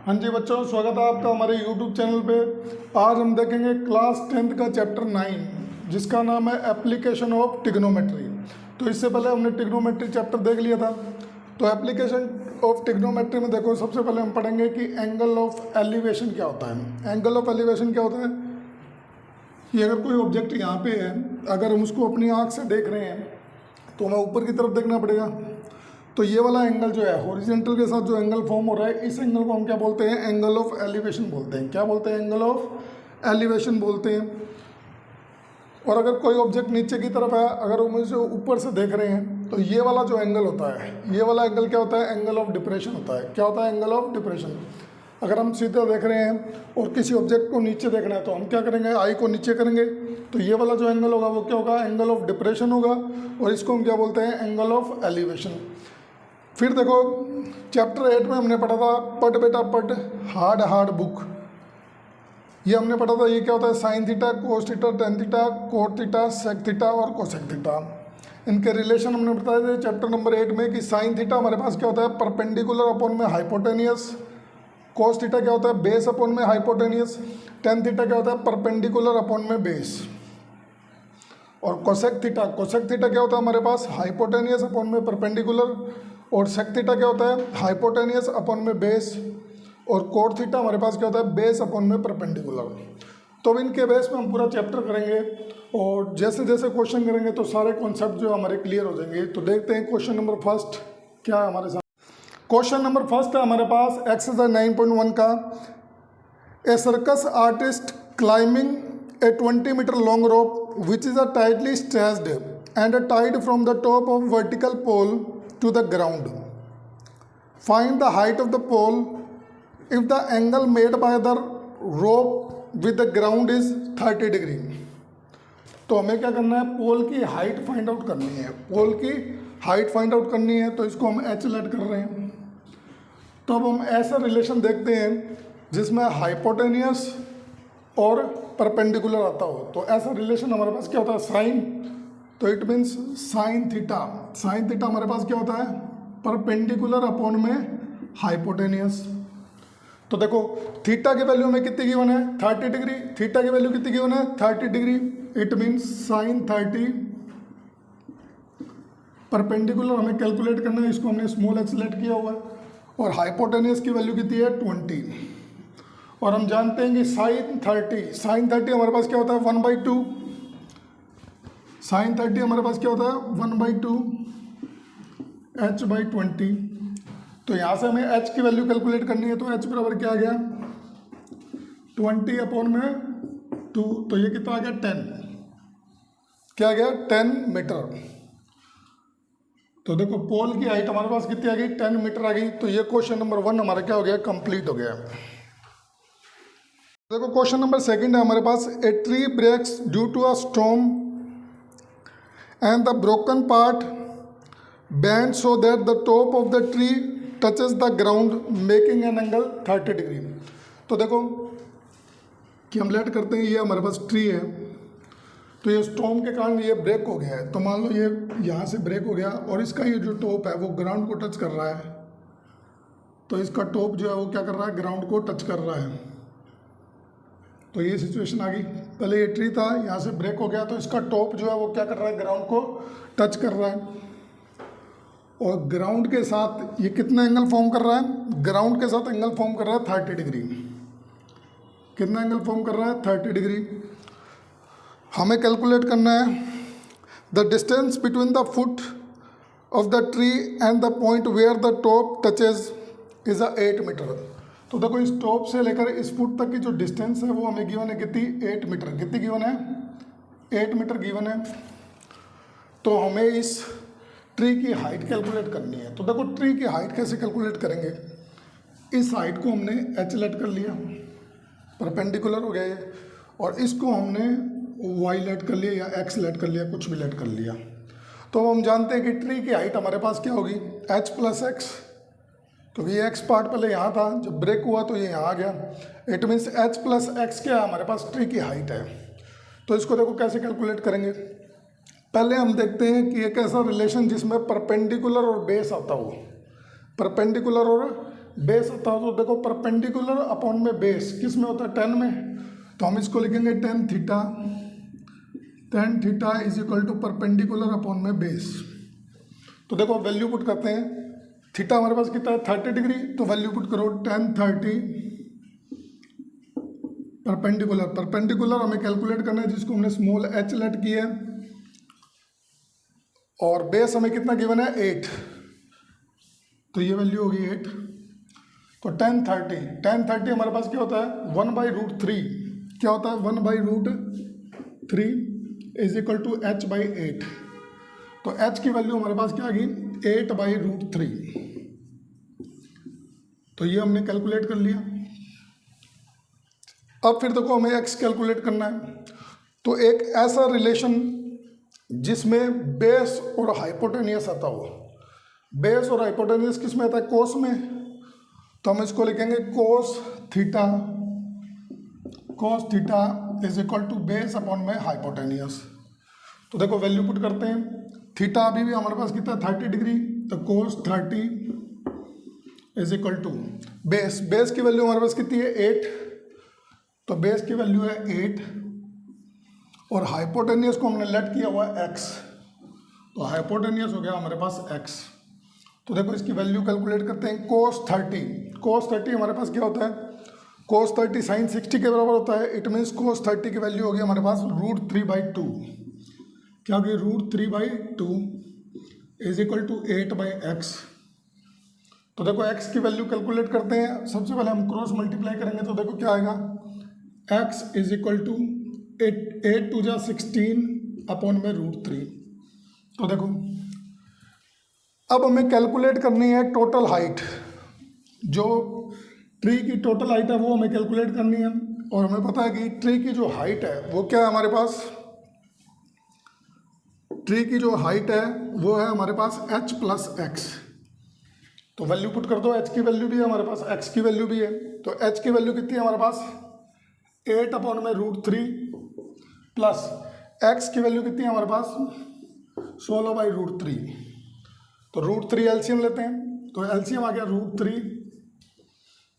हाँ जी बच्चों, स्वागत है आपका हमारे YouTube चैनल पे। आज हम देखेंगे क्लास 10th का चैप्टर 9 जिसका नाम है एप्लीकेशन ऑफ ट्रिग्नोमेट्री। तो इससे पहले हमने ट्रिग्नोमेट्री चैप्टर देख लिया था। तो एप्लीकेशन ऑफ ट्रिग्नोमेट्री में देखो, सबसे पहले हम पढ़ेंगे कि एंगल ऑफ एलिवेशन क्या होता है। एंगल ऑफ एलिवेशन क्या होता है कि अगर कोई ऑब्जेक्ट यहाँ पे है, अगर हम उसको अपनी आँख से देख रहे हैं तो हमें ऊपर की तरफ देखना पड़ेगा। तो ये वाला एंगल जो है हॉरिजॉन्टल के साथ जो एंगल फॉर्म हो रहा है, इस एंगल को हम क्या बोलते हैं? एंगल ऑफ एलिवेशन बोलते हैं। क्या बोलते हैं? एंगल ऑफ एलिवेशन बोलते हैं। और अगर कोई ऑब्जेक्ट नीचे की तरफ है, अगर हम इसे ऊपर से देख रहे हैं तो ये वाला जो एंगल होता है, ये वाला एंगल क्या होता है? एंगल ऑफ डिप्रेशन होता है। क्या होता है? Angle of depression. अगर हम सीधा देख रहे हैं और किसी ऑब्जेक्ट को नीचे देखना है तो हम क्या करेंगे? आई को नीचे करेंगे, तो ये वाला जो एंगल होगा वो क्या होगा? एंगल ऑफ डिप्रेशन होगा। और इसको हम क्या बोलते हैं? Angle of elevation. फिर देखो, चैप्टर 8 में हमने पढ़ा था पढ़ बेटा पढ़ हार्ड बुक। ये हमने पढ़ा था, ये क्या होता है? Sine theta, cos theta, tan theta, cot theta, sec theta और कोसेक थीटा। इनके रिलेशन हमने बताए थे चैप्टर नंबर 8 में कि साइन थीटा हमारे पास क्या होता है? परपेंडिकुलर अपॉन में हाइपोटेनियस। कोस थीटा क्या होता है? बेस अपॉन में हाइपोटेनियस। टेन थीटा क्या होता है? परपेंडिकुलर अपॉन में बेस। और कोसेक थीटा क्या होता है हमारे पास? हाइपोटेनियस अपॉन में परपेंडिकुलर। और सेक थीटा क्या होता है? हाइपोटेनियस अपॉन में बेस। और कोट थीटा हमारे पास क्या होता है? बेस अपॉन में परपेंडिकुलर। तो अब इनके बेस में हम पूरा चैप्टर करेंगे और जैसे जैसे क्वेश्चन करेंगे तो सारे कॉन्सेप्ट जो हमारे क्लियर हो जाएंगे। तो देखते हैं क्वेश्चन नंबर फर्स्ट क्या है हमारे साथ। क्वेश्चन नंबर फर्स्ट है हमारे पास एक्सरसाइज 9.1 का। A circus artist climbing a 20 metre long rope which is a tightly stretched and tied from the top of vertical pole to the ground. Find the height of the pole if the angle made by the rope with the ground is 30 degree. तो हमें क्या करना है? पोल की height find out करनी है। पोल की height find out करनी है, तो इसको हम एच लेट कर रहे हैं। तो अब हम ऐसा रिलेशन देखते हैं जिसमें हाइपोटेनियस और परपेंडिकुलर आता हो। तो ऐसा रिलेशन हमारे पास क्या होता है? साइन। तो it means sine theta. Sign theta हमारे पास क्या होता है? परपेंडिकुलर अपॉन में हाइपोटेनियस। तो देखो, थीटा की वैल्यू में कितनी गिवन है? 30 डिग्री। थीटा की वैल्यू कितनी गिवन है? 30 degree. It means sign 30। Perpendicular हमें कैलकुलेट करना है, इसको हमने स्मॉल एच लेट किया हुआ है। और हाइपोटेनियस की वैल्यू कितनी है? 20। और हम जानते हैं कि साइन 30 हमारे पास क्या होता है? 1/2। साइन 30 हमारे पास क्या होता है? 1/2 h/20। तो यहाँ से हमें h की वैल्यू कैलकुलेट करनी है। तो h बराबर क्या आ गया? 20 अपॉन में 2। तो ये कितना आ गया? 10। क्या आ गया? 10 मीटर। तो देखो, पोल की हाइट हमारे पास कितनी आ गई? 10 मीटर आ गई। तो ये क्वेश्चन नंबर 1 हमारा क्या हो गया? कंप्लीट हो गया। देखो, क्वेश्चन नंबर 2 है हमारे पास। A tree breaks due to a storm and the broken part bends so that the top of the tree touches the ground making an angle 30 degree. तो देखो कि हम लेट करते हैं, ये हमारे पास ट्री है, तो ये स्टॉर्म के कारण ये ब्रेक हो गया है। तो मान लो ये यहाँ से ब्रेक हो गया और इसका ये जो टॉप है वो ग्राउंड को टच कर रहा है। तो इसका टॉप जो है वो क्या कर रहा है? ग्राउंड को टच कर रहा है। तो ये सिचुएशन आ गई। पहले ये ट्री था, यहाँ से ब्रेक हो गया, तो इसका टॉप जो है वो क्या कर रहा है? ग्राउंड को टच कर रहा है। और ग्राउंड के साथ ये कितना एंगल फॉर्म कर रहा है? ग्राउंड के साथ एंगल फॉर्म कर रहा है 30 डिग्री। कितना एंगल फॉर्म कर रहा है? 30 डिग्री। हमें कैलकुलेट करना है the distance between the foot of the tree and the point where the top touches is 8 metre. तो देखो, इस टॉप से लेकर इस फुट तक की जो डिस्टेंस है वो हमें गिवन है कितनी? 8 मीटर। कितनी गिवन है? 8 मीटर गिवन है। तो हमें इस ट्री की हाइट कैलकुलेट करनी है। तो देखो, ट्री की हाइट कैसे कैलकुलेट करेंगे? इस हाइट को हमने एच लेट कर लिया, परपेंडिकुलर हो गया ये। और इसको हमने वाई लेट कर लिया या एक्स लेट कर लिया, कुछ भी लेट कर लिया। तो हम जानते हैं कि ट्री की हाइट हमारे पास क्या होगी? H plus x. क्योंकि ये एक्स पार्ट पहले यहाँ था, जब ब्रेक हुआ तो ये यहाँ आ गया। It means H plus x क्या है? हमारे पास ट्री की हाइट है। तो इसको देखो कैसे कैलकुलेट करेंगे। पहले हम देखते हैं कि एक ऐसा रिलेशन जिसमें परपेंडिकुलर और बेस आता हो। परपेंडिकुलर और बेस होता है तो देखो परपेंडिकुलर अपॉन में बेस किस में होता है 10 में, तो हम इसको लिखेंगे tan theta is equal to perpendicular upon में बेस। तो देखो वैल्यू पुट करते हैं, थीटा हमारे पास कितना है 30 डिग्री, तो वैल्यू पुट करो 1030 परपेंडिकुलर हमें कैलकुलेट करना है जिसको हमने स्मॉल h लेट किया है, और बेस हमें कितना गिवन है 8, तो ये वैल्यू होगी 8। तो 1030 हमारे पास क्या होता है 1/√3, क्या होता है 1/√3 इज इक्वल टू h/8। तो h की वैल्यू हमारे पास क्या आ गई 8/√3, तो ये हमने कैलकुलेट कर लिया। अब फिर देखो हमें x कैलकुलेट करना है, तो एक ऐसा रिलेशन जिसमें बेस और हाइपोटेनियस आता हो, बेस और हाइपोटेनियस किस में आता है कोस में, तो हम इसको लिखेंगे cos theta is equal to base upon में हाइपोटेनियस। तो देखो वैल्यू पुट करते हैं, थीटा अभी भी हमारे पास कितना 30 डिग्री, तो कोस 30 इज इक्वल टू बेस की वैल्यू हमारे पास कितनी है 8, तो बेस की वैल्यू है 8, और हाइपोटेनियस को हमने लेट किया हुआ है x, तो हाइपोटेनियस हो गया हमारे पास x। तो देखो इसकी वैल्यू कैलकुलेट करते हैं, कोस 30 हमारे पास क्या होता है कोस 30 साइन 60 के बराबर होता है, इट मीन्स कोस 30 की वैल्यू होगी हमारे पास √3/2, क्या होगी √3/2 इज इक्वल टू 8/x। तो देखो x की वैल्यू कैलकुलेट करते हैं, सबसे पहले हम क्रॉस मल्टीप्लाई करेंगे, तो देखो क्या आएगा x इज इक्वल टू 8 2 जा 16 अपॉन में √3। तो देखो अब हमें कैलकुलेट करनी है टोटल हाइट, जो ट्री की टोटल हाइट है वो हमें कैलकुलेट करनी है, और हमें पता है कि ट्री की जो हाइट है वो क्या है हमारे पास, ट्री की जो हाइट है वो है हमारे पास h प्लस एक्स। तो वैल्यू पुट कर दो, h की वैल्यू भी है हमारे पास, x की वैल्यू भी है, तो h की वैल्यू कितनी है हमारे पास 8 अपॉन में √3 प्लस x की वैल्यू कितनी है हमारे पास 16/√3। तो √3 एलसीएम लेते हैं, तो एलसीएम आ गया √3,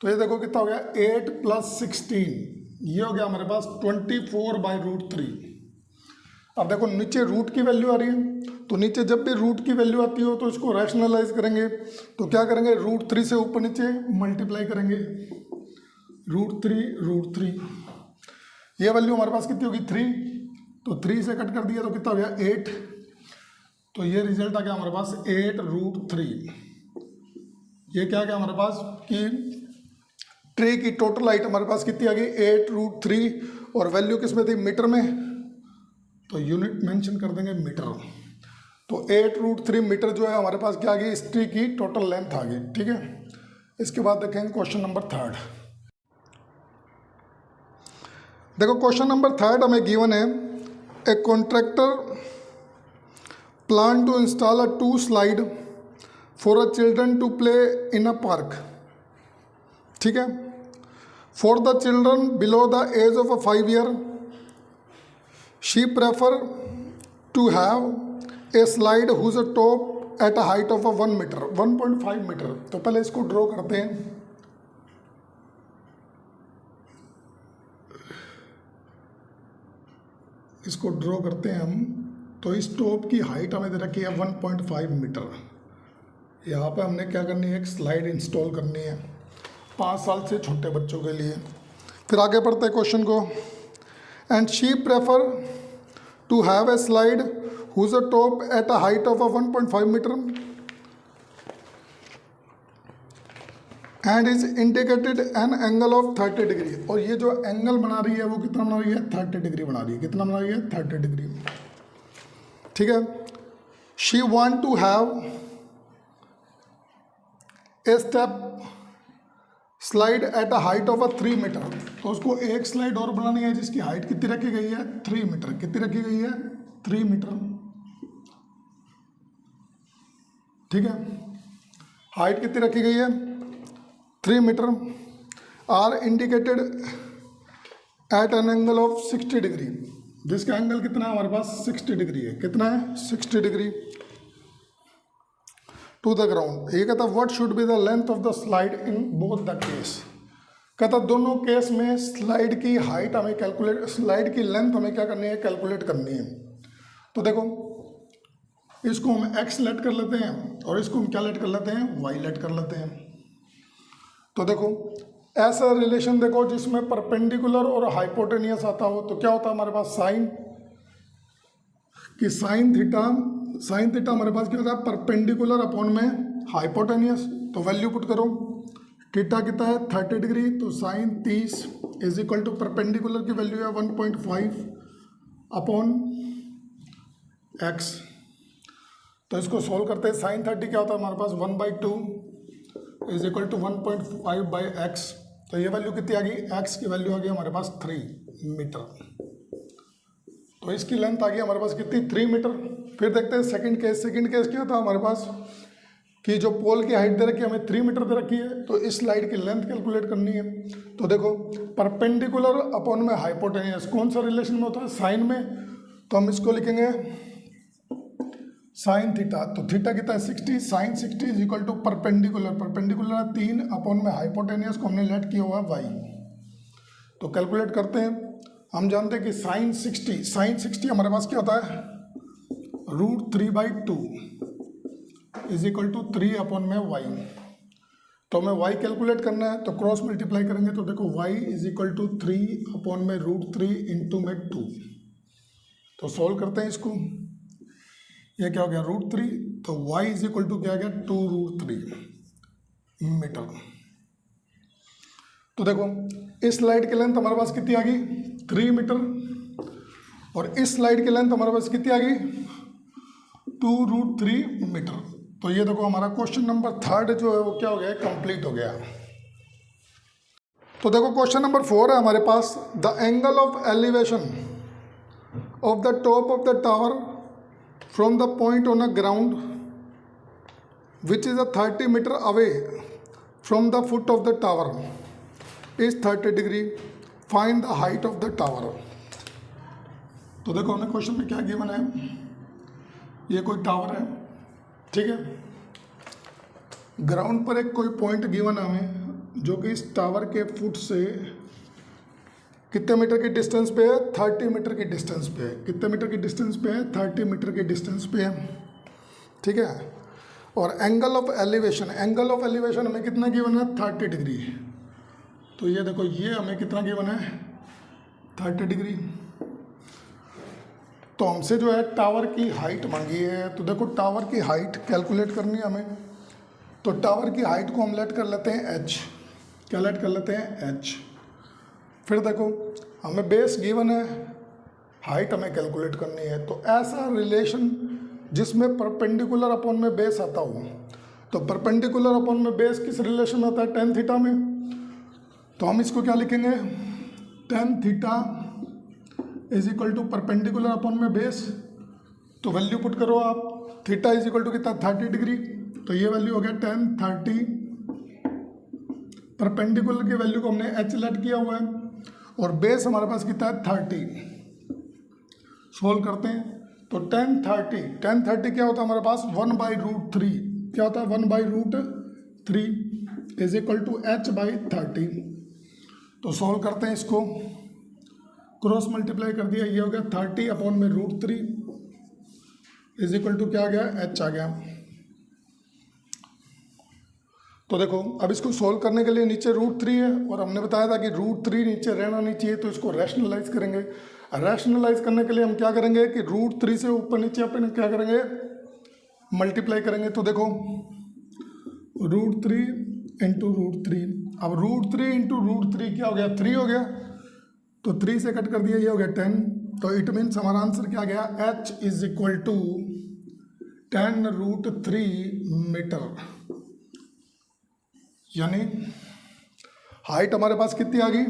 तो ये देखो कितना हो गया 8 प्लस 16, ये हो गया हमारे पास 24/√3। अब देखो नीचे रूट की वैल्यू आ रही है, तो नीचे जब भी रूट की वैल्यू आती हो तो इसको रैशनलाइज करेंगे, तो क्या करेंगे √3 से ऊपर नीचे मल्टीप्लाई करेंगे, √3 ये वैल्यू हमारे पास कितनी होगी 3, तो 3 से कट कर दिया तो कितना हो गया 8, तो ये रिजल्ट आ गया हमारे पास 8√3। ये क्या आ गया हमारे पास कि ट्री की टोटल हाइट हमारे पास कितनी आ गई 8√3, और वैल्यू किस में थी मीटर में, तो यूनिट मेंशन कर देंगे मीटर। तो 8√3 मीटर जो है हमारे पास क्या आ गई इस ट्री की टोटल लेंथ आ गई। ठीक है, इसके बाद देखेंगे क्वेश्चन नंबर 3। देखो क्वेश्चन नंबर 3 हमें गिवन है, a contractor plan to install a 2 slide for a children to play in a park. ठीक है, for the children below the age of a 5 year she prefer to have a slide whose top at a height of a 1 meter 1.5 metre. तो पहले इसको draw करते हैं, इसको draw करते हैं हम। तो इस टॉप की हाइट हमें दे रखी है 1.5 मीटर। यहाँ पे हमने क्या करनी है, एक स्लाइड इंस्टॉल करनी है 5 साल से छोटे बच्चों के लिए। फिर आगे पढ़ते हैं क्वेश्चन को, and she prefer to have a slide whose a top at a height of a 1.5 metre and is indicated an angle of 30 degree. और ये जो एंगल बना रही है वो कितना बना रही है 30 डिग्री बना रही है। कितना बना रही है 30 डिग्री। ठीक है, she want to have a step slide at a height of a 3 metre. तो उसको एक स्लाइड और बनानी है जिसकी हाइट कितनी रखी गई है 3 मीटर। कितनी रखी गई है 3 मीटर। ठीक है, हाइट कितनी रखी गई है 3 metre. Are indicated at an angle of 60 degree, जिसका एंगल कितना है हमारे पास 60 डिग्री है। कितना है 60 डिग्री। To the ground. ये कहता what should be the length of the slide in both the case. कहता दोनों केस में स्लाइड की हाइट हमें कैलकुलेट, स्लाइड की लेंथ हमें क्या करनी है, कैलकुलेट करनी है। तो देखो इसको हम एक्स लेट कर लेते हैं और इसको हम क्या लेट कर लेते हैं, वाई लेट कर लेते हैं। तो देखो ऐसा रिलेशन देखो जिसमें परपेंडिकुलर और हाइपोटेनियस आता हो तो क्या होता है हमारे पास, साइन कि साइन थीटा हमारे पास क्या होता है, परपेंडिकुलर अपॉन में हाइपोटेनियस। तो वैल्यू पुट करो, थीटा कितना है 30 डिग्री, तो sine 30 is equal to perpendicular की वैल्यू है 1.5 अपॉन एक्स। तो इसको सोल्व करते हैं, साइन 30 क्या होता है हमारे पास 1/2 इज इक्वल टू 1.5/x। तो ये वैल्यू कितनी आ गई, x की वैल्यू आ गई हमारे पास 3 मीटर। तो इसकी लेंथ आ गई हमारे पास कितनी, 3 मीटर। फिर देखते हैं सेकंड केस। सेकंड केस क्या था हमारे पास कि जो पोल की हाइट दे रखी है हमें 3 मीटर दे रखी है, तो इस स्लाइड की लेंथ कैलकुलेट करनी है। तो देखो परपेंडिकुलर अपॉन में हाइपोटेनियस कौन सा रिलेशन में होता है, साइन में। तो हम इसको लिखेंगे साइन थीटा, तो थीटा कितना है 60, sine 60 is equal to perpendicular 3 upon में हाइपोटेनियस को हमने लेट किया हुआ है वाई। तो कैलकुलेट करते हैं। हम जानते हैं कि साइन 60 हमारे पास क्या होता है, √3/2 इज इक्वल टू 3 अपॉन में वाई। तो हमें वाई कैलकुलेट करना है, तो क्रॉस मल्टीप्लाई करेंगे। तो देखो Y is equal to 3 upon में √3 इंटू में 2। तो सॉल्व करते हैं इसको। ये क्या हो गया √3, तो y इज इक्वल टू क्या आ गया 2√3 मीटर। तो देखो इस स्लाइड की लेंथ हमारे पास कितनी आ गई 3 मीटर और इस स्लाइड की लेंथ हमारे पास कितनी आ गई 2√3 मीटर। तो ये देखो हमारा क्वेश्चन नंबर 3 जो है वो क्या हो गया, कंप्लीट हो गया। तो देखो क्वेश्चन नंबर 4 है हमारे पास, the angle of elevation of the top of the tower from the point on a ground which is a 30 meter away from the foot of the tower is 30 degree, find the height of the tower। तो देखो हमें question में क्या given है, ये कोई tower है, ठीक है। ग्राउंड पर एक कोई पॉइंट गिवन है हमें जो कि इस टावर के फुट से कितने मीटर की डिस्टेंस पे है, 30 मीटर की डिस्टेंस पे है। कितने मीटर की डिस्टेंस पे है, 30 मीटर की डिस्टेंस पे है, ठीक है। और एंगल ऑफ एलिवेशन हमें कितना गिवन है 30 डिग्री। तो ये देखो ये हमें कितना गिवन है 30 डिग्री। तो हमसे जो है टावर की हाइट मांगी है। तो देखो टावर की हाइट कैलकुलेट करनी है हमें। तो टावर की हाइट को हम लेट कर लेते हैं h। क्या लेट कर लेते हैं h। फिर देखो हमें बेस गिवन है, हाइट हमें कैलकुलेट करनी है। तो ऐसा रिलेशन जिसमें परपेंडिकुलर अपॉन में बेस आता हो, तो परपेंडिकुलर अपॉन में बेस किस रिलेशन में आता है, tan थीटा में। तो हम इसको क्या लिखेंगे, tan theta is equal to perpendicular upon में बेस। तो वैल्यू पुट करो आप, थीटा इज इक्वल टू कितना 30 डिग्री। तो ये वैल्यू हो गया tan 30, परपेंडिकुलर की वैल्यू को हमने h लेट किया हुआ है और बेस हमारे पास कितना है 30। सोल्व करते हैं। तो tan 30 क्या होता है हमारे पास 1/√3। क्या होता है 1/√3 इज इक्वल टू h/30। तो सोल्व करते हैं इसको, क्रॉस मल्टीप्लाई कर दिया, ये हो गया 30 अपॉन में √3 इज इक्वल टू क्या आ गया, h आ गया। तो देखो अब इसको सोल्व करने के लिए नीचे √3 है और हमने बताया था कि √3 नीचे रहना नहीं चाहिए, तो इसको रैशनलाइज करेंगे। रैशनलाइज करने के लिए हम क्या करेंगे कि √3 से ऊपर नीचे अपन क्या करेंगे, मल्टीप्लाई करेंगे। तो देखो √3 इंटू √3, अब √3 इंटू √3 क्या हो गया 3 हो गया, तो 3 से कट कर दिया, ये हो गया 10। तो इट मीन्स हमारा आंसर क्या गया, h is equal to 10√3 metre. यानी हाइट हमारे पास कितनी आ गई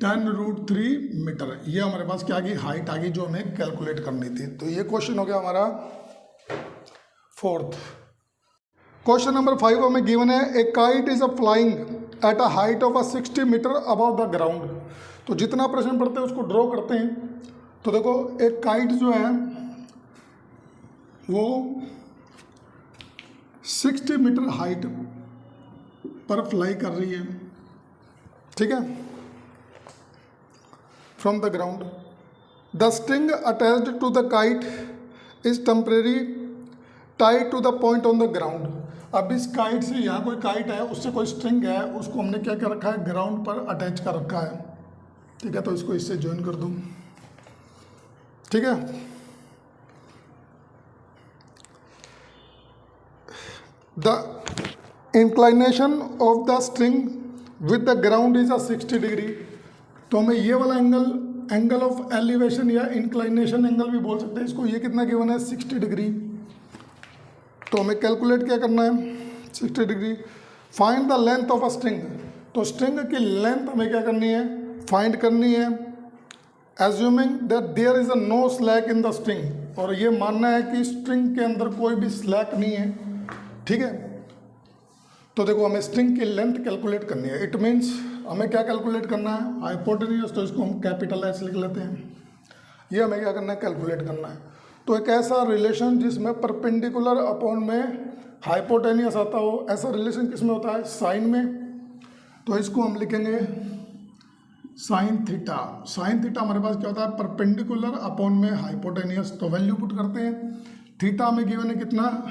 10√3 मीटर। ये हमारे पास क्या आ गई, हाइट आ गई जो हमें कैलकुलेट करनी थी। तो ये क्वेश्चन हो गया हमारा 4th। क्वेश्चन नंबर 5 हमें गिवन है, a kite is a flying at a height of 60 metre above the ground. तो जितना प्रश्न पढ़ते हैं उसको ड्रॉ करते हैं। तो देखो एक काइट जो है वो 60 मीटर हाइट पर फ्लाई कर रही है, ठीक है, from the ground. The string attached to the kite is temporary tied to the point on the ground. अब इस काइट से, यहाँ कोई काइट है, उससे कोई स्ट्रिंग है, उसको हमने क्या कर रखा है, ग्राउंड पर अटैच कर रखा है, ठीक है। तो इसको इससे ज्वाइन कर दूँ, ठीक है। The inclination of the string with the ground is 60 degree. तो हमें ये वाला एंगल ऑफ एलिवेशन या इंक्लाइनेशन एंगल भी बोल सकते हैं इसको। ये कितना गिवन है, 60 डिग्री। तो हमें कैलकुलेट क्या करना है, 60 degree. Find the length of a string. तो स्ट्रिंग की लेंथ हमें क्या करनी है, फाइंड करनी है। Assuming that there is a no slack in the string, और ये मानना है कि स्ट्रिंग के अंदर कोई भी स्लैक नहीं है, ठीक है। तो देखो हमें स्ट्रिंग की लेंथ कैलकुलेट करनी है। इट मीन्स हमें क्या कैलकुलेट करना है, हाइपोटेन्यूज, तो इसको हम कैपिटल एच लिख लेते हैं। ये हमें क्या करना है, कैलकुलेट करना है। तो एक ऐसा रिलेशन जिसमें परपेंडिकुलर अपॉन में हाइपोटेनियस आता हो, ऐसा रिलेशन किस में होता है, साइन में। तो इसको हम लिखेंगे साइन थीटा। साइन थीटा हमारे पास क्या होता है, परपेंडिकुलर अपॉन में हाइपोटेनियस। तो वैल्यू पुट करते हैं, थीटा में गिवन है कितना,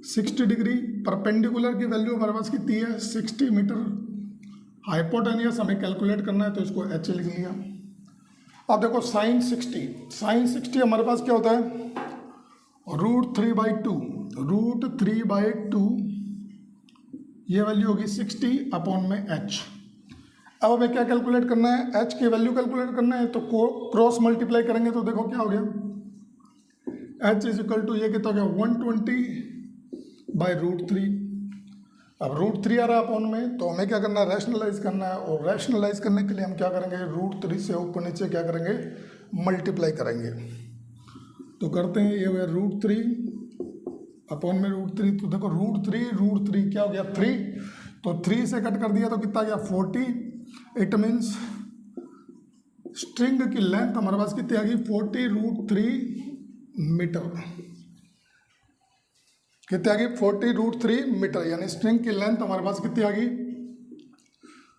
60 डिग्री। परपेंडिकुलर की वैल्यू हमारे पास कितनी है, 60 मीटर। हाइपोटेनियस हमें कैलकुलेट करना है, तो इसको एच लिख लिया। अब देखो साइन 60 हमारे पास क्या होता है, √3/2। √3/2 ये वैल्यू होगी 60 अपॉन में एच। अब हमें क्या कैलकुलेट करना है, एच की वैल्यू कैलकुलेट करना है। तो क्रॉस मल्टीप्लाई करेंगे तो देखो क्या हो गया, एच इज इक्वल टू ये कितना हो गया, 120/√3। अब √3 आ रहा है अपॉन में, तो हमें क्या करना है, रैशनलाइज करना है। और रैशनलाइज करने के लिए हम क्या करेंगे, √3 से ऊपर नीचे क्या करेंगे, मल्टीप्लाई करेंगे। तो करते हैं, ये हो गया √3 अपॉन में √3। तो देखो √3 क्या हो गया, 3। तो 3 से कट कर दिया तो कितना गया, 40। इट मीन्स स्ट्रिंग की लेंथ हमारे पास कितनी आ गई, 40√3 मीटर। कितनी आ गई, 40√3 मीटर। यानी स्ट्रिंग की लेंथ हमारे पास कितनी आ गई,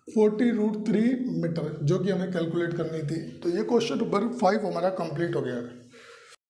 40√3 मीटर, जो कि हमें कैलकुलेट करनी थी। तो ये क्वेश्चन नंबर 5 हमारा कंप्लीट हो गया है।